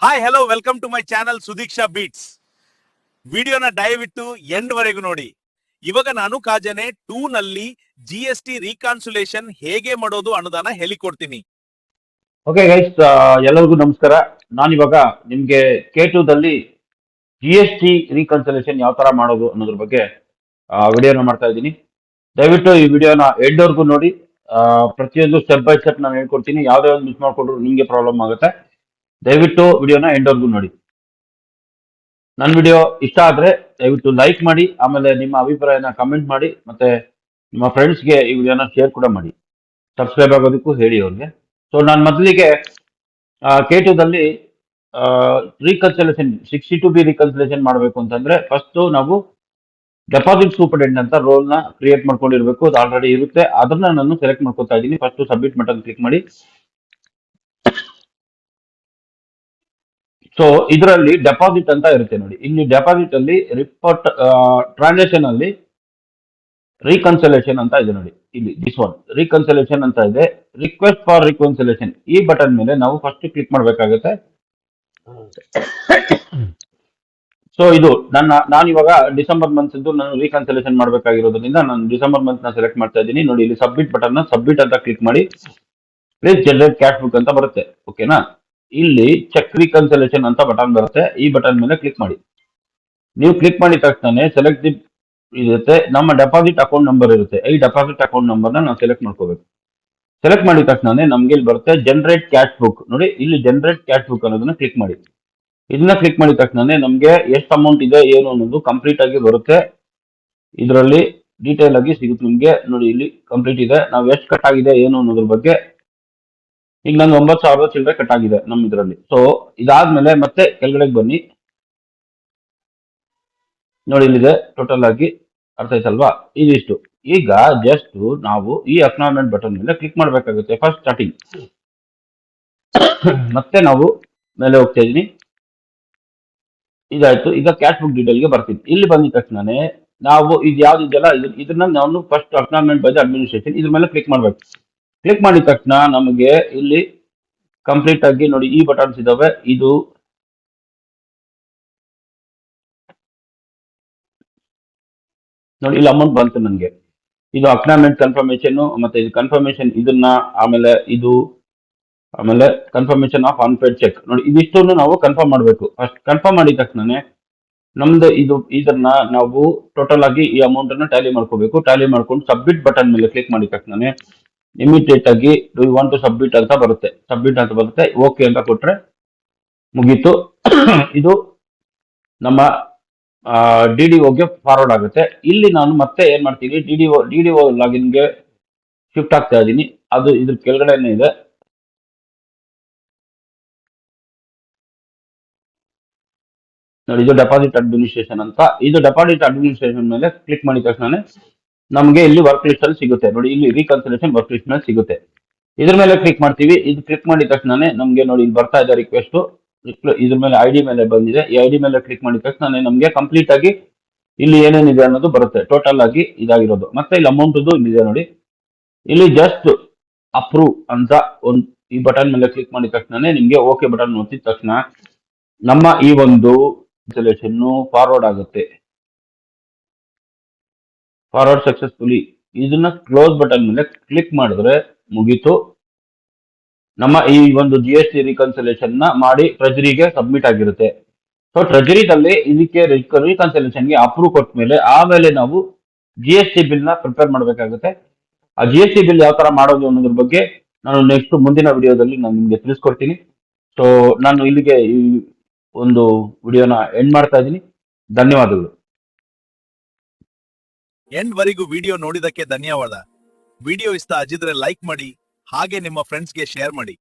Hi hello welcome to my channel Sudiksha beats. ವಿಡಿಯೋನ ದಯವಿಟ್ಟು end ವರೆಗೂ ನೋಡಿ. ಇವಾಗ ನಾನು ಕಾಜನೆ 2 ನಲ್ಲಿ GST ರೀಕಾನ್ಸುಲೇಷನ್ ಹೇಗೆ ಮಾಡೋದು ಅನ್ನೋದನ್ನ ಹೇಳಿಕೊಡ್ತೀನಿ. ಓಕೆ ಗೈಸ್, ಎಲ್ಲರಿಗೂ ನಮಸ್ಕಾರ. ನಾನಿವಾಗ ನಿಮ್ಗೆ K2 ದಲ್ಲಿ GST ರೀಕನ್ಸಲೇಷನ್ ಯಾವ ತರ ಮಾಡೋದು ಅನ್ನೋದ್ರ ಬಗ್ಗೆ ವಿಡಿಯೋನ ಮಾಡ್ತಾ ಇದ್ದೀನಿ. ದಯವಿಟ್ಟು ಈ ವಿಡಿಯೋನ ಎಂಡ್ವರೆಗೂ ನೋಡಿ. ಪ್ರತಿಯೊಂದು ಸ್ಟೆಪ್ ಬೈ ಸ್ಟೆಪ್ ನಾನು ಹೇಳ್ಕೊಡ್ತೀನಿ. ಯಾವ್ದೇ ಒಂದು ಮಿಸ್ ಮಾಡ್ಕೊಂಡ್ರು ನಿಮ್ಗೆ ಪ್ರಾಬ್ಲಮ್ ಆಗುತ್ತೆ. ದಯವಿಟ್ಟು ವಿಡಿಯೋನ ಎಂಡ್ವರೆಗೂ ನೋಡಿ. ನನ್ನ ವಿಡಿಯೋ ಇಷ್ಟ ಆದ್ರೆ ದಯವಿಟ್ಟು ಲೈಕ್ ಮಾಡಿ, ಆಮೇಲೆ ನಿಮ್ಮ ಅಭಿಪ್ರಾಯನ ಕಮೆಂಟ್ ಮಾಡಿ, ಮತ್ತೆ ನಿಮ್ಮ ಫ್ರೆಂಡ್ಸ್ಗೆ ಈ ವಿಡಿಯೋನ ಶೇರ್ ಕೂಡ ಮಾಡಿ. ಸಬ್ಸ್ಕ್ರೈಬ್ ಆಗೋದಕ್ಕೂ ಹೇಳಿ ಅವ್ರಿಗೆ. ಸೊ ನಾನು ಮೊದಲಿಗೆ K2 ದಲ್ಲಿ ರೀಕನ್ಸಲೇಷನ್ 62B ರೀಕನ್ಸಲೇಷನ್ ಮಾಡಬೇಕು ಅಂತಂದ್ರೆ ಫಸ್ಟ್ ನಾವು ಡೆಪಾಸಿಟ್ ಸೂಪರ್ಡೆಂಟ್ ಅಂತ ರೋಲ್ ನ ಕ್ರಿಯೇಟ್ ಮಾಡ್ಕೊಂಡಿರ್ಬೇಕು. ಅದು ಆಲ್ರೆಡಿ ಇರುತ್ತೆ. ಅದನ್ನ ನಾನು ಸೆಲೆಕ್ಟ್ ಮಾಡ್ಕೊತಾ ಇದ್ದೀನಿ. ಫಸ್ಟ್ ಸಬ್ಮಿಟ್ ಬಟನ್ ಕ್ಲಿಕ್ ಮಾಡಿ. ಸೊ ಇದರಲ್ಲಿ ಡೆಪಾಸಿಟ್ ಅಂತ ಇರುತ್ತೆ ನೋಡಿ. ಇಲ್ಲಿ ಡೆಪಾಸಿಟ್ ಅಲ್ಲಿ ರಿಪೋರ್ಟ್ ಟ್ರಾನ್ಸಾಕ್ಷನ್ ಅಲ್ಲಿ ರೀಕನ್ಸಲೇಷನ್ ಅಂತ ಇದೆ ನೋಡಿ. ಇಲ್ಲಿ ದಿಸ್ ಒನ್ ರೀಕನ್ಸಲೇಷನ್ ಅಂತ ಇದೆ. ರಿಕ್ವೆಸ್ಟ್ ಫಾರ್ ರೀಕನ್ಸಲೇಷನ್ ಈ ಬಟನ್ ಮೇಲೆ ನಾವು ಫಸ್ಟ್ ಕ್ಲಿಕ್ ಮಾಡಬೇಕಾಗುತ್ತೆ. ಸೊ ಇದು ನಾನು ಇವಾಗ ಡಿಸೆಂಬರ್ ಮಂತ್ ನಾನು ರೀಕನ್ಸಲೇಷನ್ ಮಾಡಬೇಕಾಗಿರೋದ್ರಿಂದ ನಾನು ಡಿಸೆಂಬರ್ ಮಂತ್ ನ ಸೆಲೆಕ್ಟ್ ಮಾಡ್ತಾ ಇದ್ದೀನಿ ನೋಡಿ. ಇಲ್ಲಿ ಸಬ್ಮಿಟ್ ಬಟನ್ ಸಬ್ಮಿಟ್ ಅಂತ ಕ್ಲಿಕ್ ಮಾಡಿ. ಪ್ಲೀಸ್ ಜನರೇಟ್ ಕ್ಯಾಶ್ ಬುಕ್ ಅಂತ ಬರುತ್ತೆ. ಓಕೆನಾ? ಇಲ್ಲಿ ಚೆಕ್ ರೀಕನ್ಸಲೇಷನ್ ಅಂತ ಬಟನ್ ಬರುತ್ತೆ. ಈ ಬಟನ್ ಮೇಲೆ ಕ್ಲಿಕ್ ಮಾಡಿ. ನೀವು ಕ್ಲಿಕ್ ಮಾಡಿದ ತಕ್ಷಣ ಸೆಲೆಕ್ಟ್ ದಿ ಇರುತ್ತೆ. ನಮ್ಮ ಡೆಪಾಸಿಟ್ ಅಕೌಂಟ್ ನಂಬರ್ ಇರುತ್ತೆ. ಈ ಡೆಪಾಸಿಟ್ ಅಕೌಂಟ್ ನಂಬರ್ ನಾವು ಸೆಲೆಕ್ಟ್ ಮಾಡ್ಕೋಬೇಕು. ಸೆಲೆಕ್ಟ್ ಮಾಡಿದ ತಕ್ಷಣ ನಮ್ಗೆ ಇಲ್ಲಿ ಬರುತ್ತೆ ಜನರೇಟ್ ಕ್ಯಾಶ್ ಬುಕ್ ನೋಡಿ. ಇಲ್ಲಿ ಜನರೇಟ್ ಕ್ಯಾಶ್ ಬುಕ್ ಅನ್ನೋದನ್ನ ಕ್ಲಿಕ್ ಮಾಡಿ. ಇದನ್ನ ಕ್ಲಿಕ್ ಮಾಡಿದ ತಕ್ಷಣ ನಮ್ಗೆ ಎಷ್ಟು ಅಮೌಂಟ್ ಇದೆ ಏನು ಅನ್ನೋದು ಕಂಪ್ಲೀಟ್ ಆಗಿ ಬರುತ್ತೆ. ಇದರಲ್ಲಿ ಡೀಟೇಲ್ ಆಗಿ ಸಿಗುತ್ತೆ ನಿಮ್ಗೆ ನೋಡಿ. ಇಲ್ಲಿ ಕಂಪ್ಲೀಟ್ ಇದೆ. ನಾವು ಎಷ್ಟು ಕಟ್ ಆಗಿದೆ ಏನು ಅನ್ನೋದ್ರ ಬಗ್ಗೆ. ಈಗ ನಂಗೆ 9,000 ಚಿಲ್ಲರೆ ಕಟ್ ಆಗಿದೆ ನಮ್ಮ ಇದರಲ್ಲಿ. ಸೊ ಇದಾದ್ಮೇಲೆ ಮತ್ತೆ ಕೆಳಗಡೆ ಬನ್ನಿ ನೋಡಿ. ಇಲ್ಲಿದೆ ಟೋಟಲ್ ಆಗಿ. ಅರ್ಥ ಆಯ್ತಲ್ವಾ? ಇದಿಷ್ಟು. ಈಗ ಜಸ್ಟ್ ನಾವು ಈ ಅಕ್ನಾಲೆಜ್ಮೆಂಟ್ ಬಟನ್ ಮೇಲೆ ಕ್ಲಿಕ್ ಮಾಡಬೇಕಾಗುತ್ತೆ. ಫಸ್ಟ್ ಸ್ಟಾರ್ಟಿಂಗ್ ಮತ್ತೆ ನಾವು ಮೇಲೆ ಹೋಗ್ತಾ ಇದೀನಿ. ಇದಾಯ್ತು. ಈಗ ಕ್ಯಾಶ್ ಬುಕ್ ಡೀಟೇಲ್ ಗೆ ಬರ್ತೀನಿ. ಇಲ್ಲಿ ಬಂದಿದ ತಕ್ಷಣನೇ ನಾವು ಇದು ಯಾವ್ದಿದೆಯಲ್ಲ ಇದನ್ನ ನಾವು first acknowledgement by the administration ಇದ್ರ ಮೇಲೆ ಕ್ಲಿಕ್ ಮಾಡ್ಬೇಕು. ಕ್ಲಿಕ್ ಮಾಡಿದ ತಕ್ಷಣ ನಮಗೆ ಇಲ್ಲಿ ಕಂಪ್ಲೀಟ್ ಆಗಿ ನೋಡಿ ಈ ಬಟನ್ಸ್ ಇದಾವೆ. ಇದು ನೋಡಿ ಇಲ್ಲಿ ಅಮೌಂಟ್ ಬಂತು ನನಗೆ. ಇದು ಅಕ್ನಾಲೆಜ್ಮೆಂಟ್ ಕನ್ಫರ್ಮೇಶನ್ ಮತ್ತೆ ಇದು ಕನ್ಫರ್ಮೇಶನ್ ಇದನ್ನ ಆಮೇಲೆ ಕನ್ಫರ್ಮೇಶನ್ ಆಫ್ ಅನ್ಪೇಡ್ ಚೆಕ್ ನೋಡಿ. ಇದಿಷ್ಟನ್ನು ನಾವು ಕನ್ಫರ್ಮ್ ಮಾಡಬೇಕು. ಫಸ್ಟ್ ಕನ್ಫರ್ಮ್ ಮಾಡಿದ ತಕ್ಷಣ ನಮ್ದು ಇದನ್ನ ನಾವು ಟೋಟಲ್ ಆಗಿ ಈ ಅಮೌಂಟ್ ಅನ್ನ ಟ್ಯಾಲಿ ಮಾಡ್ಕೋಬೇಕು. ಟ್ಯಾಲಿ ಮಾಡ್ಕೊಂಡು ಸಬ್ಮಿಟ್ ಬಟನ್ ಮೇಲೆ ಕ್ಲಿಕ್ ಮಾಡಿದ ತಕ್ಷಣ ಇಮಿಡಿಯೇಟ್ ಆಗಿ do you want to submit ಅಂತ ಬರುತ್ತೆ. ಸಬ್ಮಿಟ್ ಅಂತ ಬರುತ್ತೆ. ಓಕೆ ಅಂತ ಕೊಟ್ರೆ ಮುಗೀತು. ಇದು ನಮ್ಮ DDOಗೆ ಫಾರ್ವರ್ಡ್ ಆಗುತ್ತೆ. ಇಲ್ಲಿ ನಾನು ಮತ್ತೆ ಏನ್ ಮಾಡ್ತೀನಿ, DDO ಲಾಗಿನ್ಗೆ ಶಿಫ್ಟ್ ಆಗ್ತಾ ಇದ್ದೀನಿ. ಅದು ಇದ್ರ ಕೆಳಗಡೆನೆ ಇದೆ ನೋಡಿ. ಇದು ಡೆಪಾಸಿಟ್ ಅಡ್ಮಿನಿಸ್ಟ್ರೇಷನ್ ಅಂತ. ಇದು ಡೆಪಾಸಿಟ್ ಅಡ್ಮಿನಿಸ್ಟ್ರೇಷನ್ ಮೇಲೆ ಕ್ಲಿಕ್ ಮಾಡಿದ ತಕ್ಷಣ ನಮಗೆ ಇಲ್ಲಿ ವರ್ಕ್ ಲಿಸ್ಟ್ ಅಲ್ಲಿ ಸಿಗುತ್ತೆ ನೋಡಿ. ಇಲ್ಲಿ ರೀಕನ್ಸಲೇಷನ್ ವರ್ಕ್ ಲಿಸ್ಟ್ ಮೇಲೆ ಸಿಗುತ್ತೆ. ಇದ್ರ ಮೇಲೆ ಕ್ಲಿಕ್ ಮಾಡ್ತೀವಿ. ಇದು ಕ್ಲಿಕ್ ಮಾಡಿದ ತಕ್ಷಣ ನಮ್ಗೆ ನೋಡಿ ಇಲ್ಲಿ ಬರ್ತಾ ಇದೆ ರಿಕ್ವೆಸ್ಟ್. ಇದ್ರ ಮೇಲೆ ID ಮೇಲೆ ಬಂದಿದೆ. ಈ ID ಮೇಲೆ ಕ್ಲಿಕ್ ಮಾಡಿದ ತಕ್ಷಣ ನಮ್ಗೆ ಕಂಪ್ಲೀಟ್ ಆಗಿ ಇಲ್ಲಿ ಏನೇನಿದೆ ಅನ್ನೋದು ಬರುತ್ತೆ. ಟೋಟಲ್ ಆಗಿ ಇದಾಗಿರೋದು. ಮತ್ತೆ ಇಲ್ಲಿ ಅಮೌಂಟ್ ಇದೆ ನೋಡಿ. ಇಲ್ಲಿ ಜಸ್ಟ್ ಅಪ್ರೂವ್ ಅಂತ ಈ ಬಟನ್ ಮೇಲೆ ಕ್ಲಿಕ್ ಮಾಡಿದ ತಕ್ಷಣ ನಿಮ್ಗೆ ಓಕೆ ಬಟನ್ ಒತ್ತಿದ ತಕ್ಷಣ ನಮ್ಮ ಈ ಒಂದು ಇನ್ಸ್ಟಾಲೇಷನ್ ಫಾರ್ವರ್ಡ್ ಆಗುತ್ತೆ. Forward successfully. ಇದನ್ನ ಕ್ಲೋಸ್ ಬಟನ್ ಮೇಲೆ ಕ್ಲಿಕ್ ಮಾಡಿದ್ರೆ ಮುಗೀತು. ನಮ್ಮ ಈ ಒಂದು GST ರೀಕನ್ಸಲೇಷನ್ ನ ಮಾಡಿ ಟ್ರೆಜರಿಗೆ ಸಬ್ಮಿಟ್ ಆಗಿರುತ್ತೆ. ಸೊ ಟ್ರೆಜರಿದಲ್ಲಿ ಇದಕ್ಕೆ ರೀಕನ್ಸಲೇಷನ್ಗೆ ಅಪ್ರೂವ್ ಕೊಟ್ಟ ಮೇಲೆ ಆಮೇಲೆ ನಾವು GST ಬಿಲ್ ನ ಪ್ರಿಪೇರ್ ಮಾಡಬೇಕಾಗುತ್ತೆ. ಆ GST ಬಿಲ್ ಯಾವ ತರ ಮಾಡೋದು ಅನ್ನೋದ್ರ ಬಗ್ಗೆ ನಾನು ನೆಕ್ಸ್ಟ್ ಮುಂದಿನ ವಿಡಿಯೋದಲ್ಲಿ ನಾನು ನಿಮ್ಗೆ ತಿಳಿಸ್ಕೊಡ್ತೀನಿ. ಸೊ ನಾನು ಇಲ್ಲಿಗೆ ಈ ಒಂದು ವಿಡಿಯೋನ ಎಂಡ್ ಮಾಡ್ತಾ ಇದ್ದೀನಿ. ಧನ್ಯವಾದಗಳು. ಎಂಡ್ ವರೆಗೂ ವಿಡಿಯೋ ನೋಡಿದಕ್ಕೆ ಧನ್ಯವಾದ. ವಿಡಿಯೋ ಇಷ್ಟ ಆಗಿದ್ರೆ ಲೈಕ್ ಮಾಡಿ, ಹಾಗೆ ನಿಮ್ಮ ಫ್ರೆಂಡ್ಸ್ಗೆ ಶೇರ್ ಮಾಡಿ.